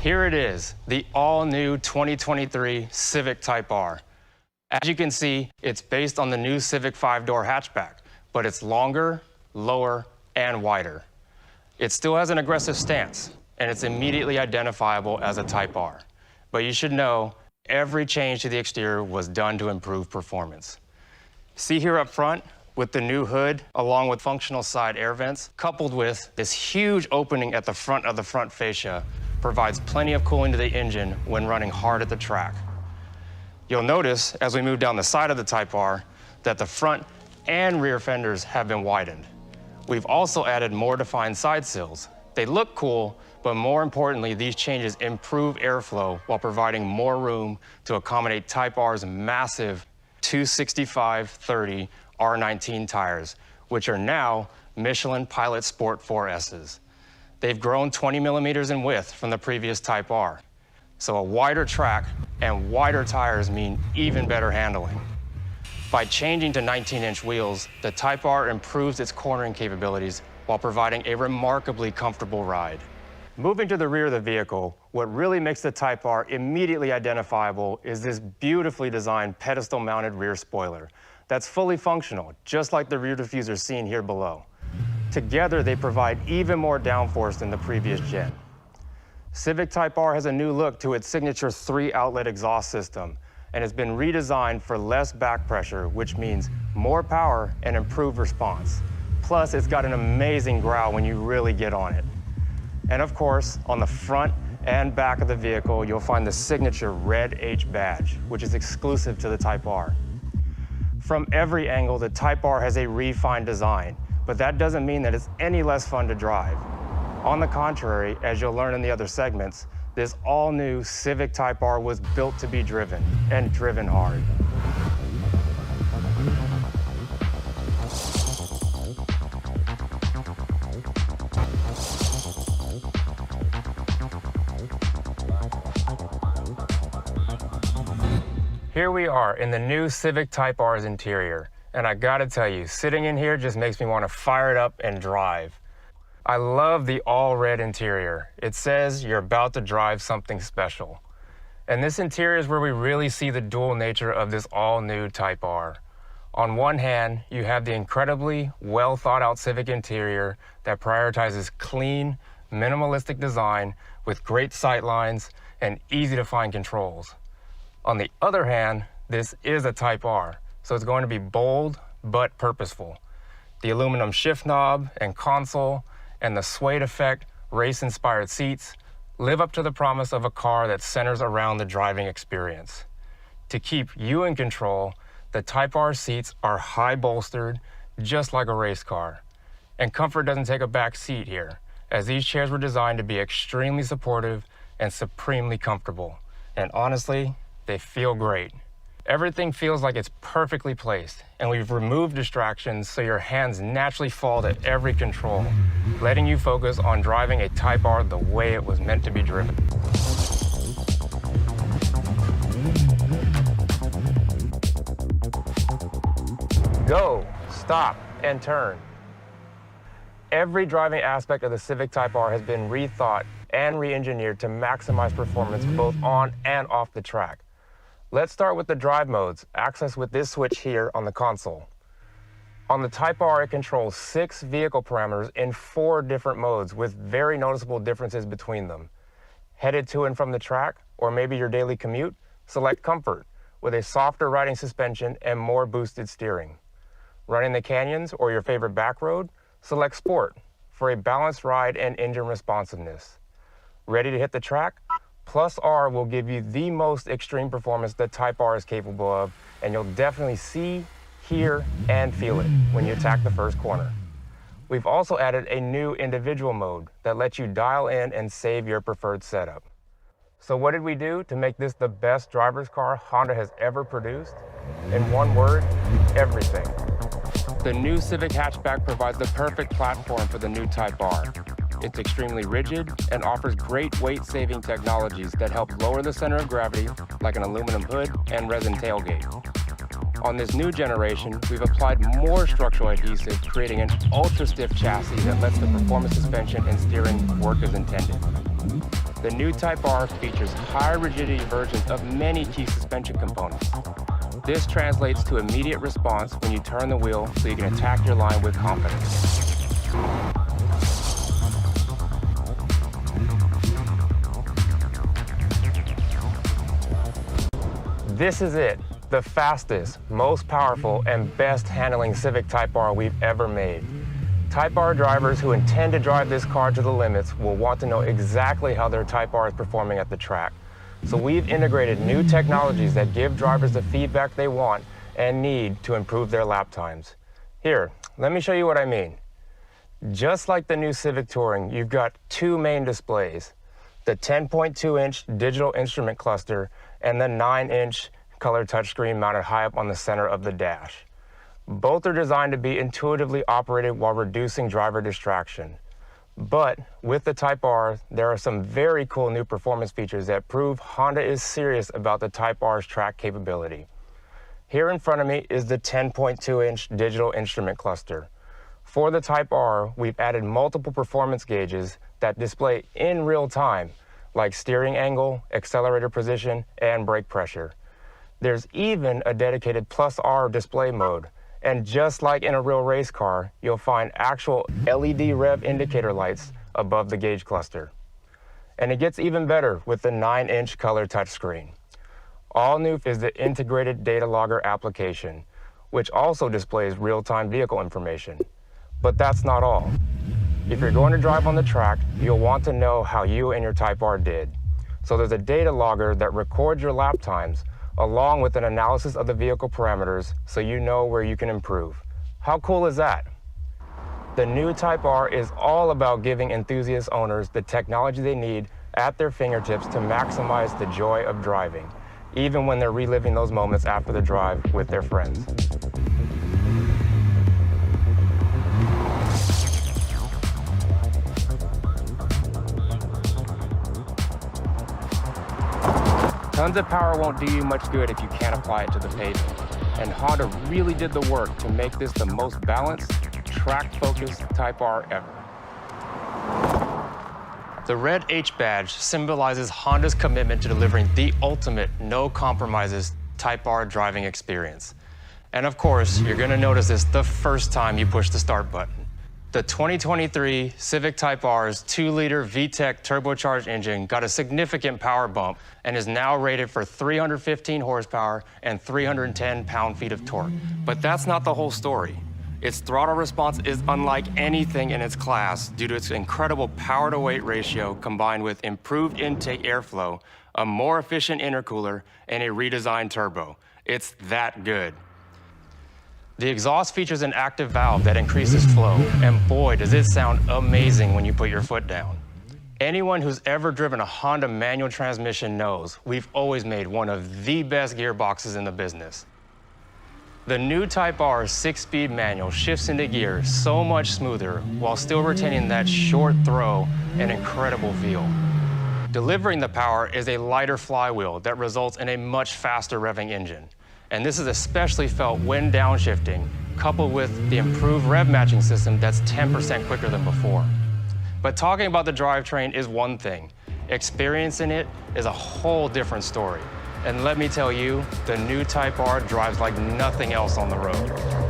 Here it is, the all-new 2023 Civic Type R. As you can see, it's based on the new Civic 5-door hatchback, but it's longer, lower, and wider. It still has an aggressive stance, and it's immediately identifiable as a Type R. But you should know, every change to the exterior was done to improve performance. See here up front, with the new hood, along with functional side air vents, coupled with this huge opening at the front of the front fascia, provides plenty of cooling to the engine when running hard at the track. You'll notice, as we move down the side of the Type R, that the front and rear fenders have been widened. We've also added more defined side sills. They look cool, but more importantly, these changes improve airflow while providing more room to accommodate Type R's massive 265/30 R19 tires, which are now Michelin Pilot Sport 4S's. They've grown 20 millimeters in width from the previous Type R. So a wider track and wider tires mean even better handling. By changing to 19-inch wheels, the Type R improves its cornering capabilities while providing a remarkably comfortable ride. Moving to the rear of the vehicle, what really makes the Type R immediately identifiable is this beautifully designed pedestal-mounted rear spoiler that's fully functional, just like the rear diffuser seen here below. Together, they provide even more downforce than the previous gen. Civic Type R has a new look to its signature 3-outlet exhaust system, and has been redesigned for less back pressure, which means more power and improved response. Plus, it's got an amazing growl when you really get on it. And of course, on the front and back of the vehicle, you'll find the signature red H badge, which is exclusive to the Type R. From every angle, the Type R has a refined design, but that doesn't mean that it's any less fun to drive. On the contrary, as you'll learn in the other segments, this all-new Civic Type R was built to be driven, and driven hard. Here we are in the new Civic Type R's interior, and I gotta tell you, sitting in here just makes me want to fire it up and drive. I love the all-red interior. It says you're about to drive something special. And this interior is where we really see the dual nature of this all-new Type R. On one hand, you have the incredibly well-thought-out Civic interior that prioritizes clean, minimalistic design with great sight lines and easy-to-find controls. On the other hand, this is a Type R, so it's going to be bold but purposeful. The aluminum shift knob and console and the suede effect race-inspired seats live up to the promise of a car that centers around the driving experience. To keep you in control, the Type R seats are high bolstered, just like a race car. And comfort doesn't take a back seat here, as these chairs were designed to be extremely supportive and supremely comfortable. And honestly, they feel great. Everything feels like it's perfectly placed, and we've removed distractions so your hands naturally fall to every control, letting you focus on driving a Type R the way it was meant to be driven. Go, stop, and turn. Every driving aspect of the Civic Type R has been rethought and re-engineered to maximize performance both on and off the track. Let's start with the drive modes, accessed with this switch here on the console. On the Type R, it controls 6 vehicle parameters in 4 different modes with very noticeable differences between them. Headed to and from the track, or maybe your daily commute, select Comfort, with a softer riding suspension and more boosted steering. Running the canyons or your favorite back road, select Sport, for a balanced ride and engine responsiveness. Ready to hit the track? Plus R will give you the most extreme performance the Type R is capable of, and you'll definitely see, hear, and feel it when you attack the first corner. We've also added a new individual mode that lets you dial in and save your preferred setup. So what did we do to make this the best driver's car Honda has ever produced? In one word, everything. The new Civic hatchback provides the perfect platform for the new Type R. It's extremely rigid and offers great weight-saving technologies that help lower the center of gravity, like an aluminum hood and resin tailgate. On this new generation, we've applied more structural adhesive, creating an ultra-stiff chassis that lets the performance suspension and steering work as intended. The new Type R features higher rigidity versions of many key suspension components. This translates to immediate response when you turn the wheel so you can attack your line with confidence. This is it, the fastest, most powerful, and best handling Civic Type R we've ever made. Type R drivers who intend to drive this car to the limits will want to know exactly how their Type R is performing at the track. So we've integrated new technologies that give drivers the feedback they want and need to improve their lap times. Here, let me show you what I mean. Just like the new Civic Touring, you've got two main displays, the 10.2-inch digital instrument cluster and the 9-inch color touchscreen mounted high up on the center of the dash. Both are designed to be intuitively operated while reducing driver distraction. But with the Type R, there are some very cool new performance features that prove Honda is serious about the Type R's track capability. Here in front of me is the 10.2-inch digital instrument cluster. For the Type R, we've added multiple performance gauges that display in real time, like steering angle, accelerator position, and brake pressure. There's even a dedicated Plus R display mode. And just like in a real race car, you'll find actual LED rev indicator lights above the gauge cluster. And it gets even better with the 9-inch color touchscreen. All new is the integrated data logger application, which also displays real-time vehicle information. But that's not all. If you're going to drive on the track, you'll want to know how you and your Type R did. So there's a data logger that records your lap times, along with an analysis of the vehicle parameters so you know where you can improve. How cool is that? The new Type R is all about giving enthusiast owners the technology they need at their fingertips to maximize the joy of driving, even when they're reliving those moments after the drive with their friends. Tons of power won't do you much good if you can't apply it to the pavement. And Honda really did the work to make this the most balanced, track-focused Type R ever. The red H badge symbolizes Honda's commitment to delivering the ultimate no-compromises Type R driving experience. And of course, you're gonna notice this the first time you push the start button. The 2023 Civic Type R's 2-liter VTEC turbocharged engine got a significant power bump and is now rated for 315 horsepower and 310 pound-feet of torque. But that's not the whole story. Its throttle response is unlike anything in its class due to its incredible power-to-weight ratio combined with improved intake airflow, a more efficient intercooler, and a redesigned turbo. It's that good. The exhaust features an active valve that increases flow, and boy, does it sound amazing when you put your foot down. Anyone who's ever driven a Honda manual transmission knows we've always made one of the best gearboxes in the business. The new Type R 6-speed manual shifts into gear so much smoother while still retaining that short throw and incredible feel. Delivering the power is a lighter flywheel that results in a much faster revving engine. And this is especially felt when downshifting, coupled with the improved rev matching system that's 10% quicker than before. But talking about the drivetrain is one thing. Experiencing it is a whole different story. And let me tell you, the new Type R drives like nothing else on the road.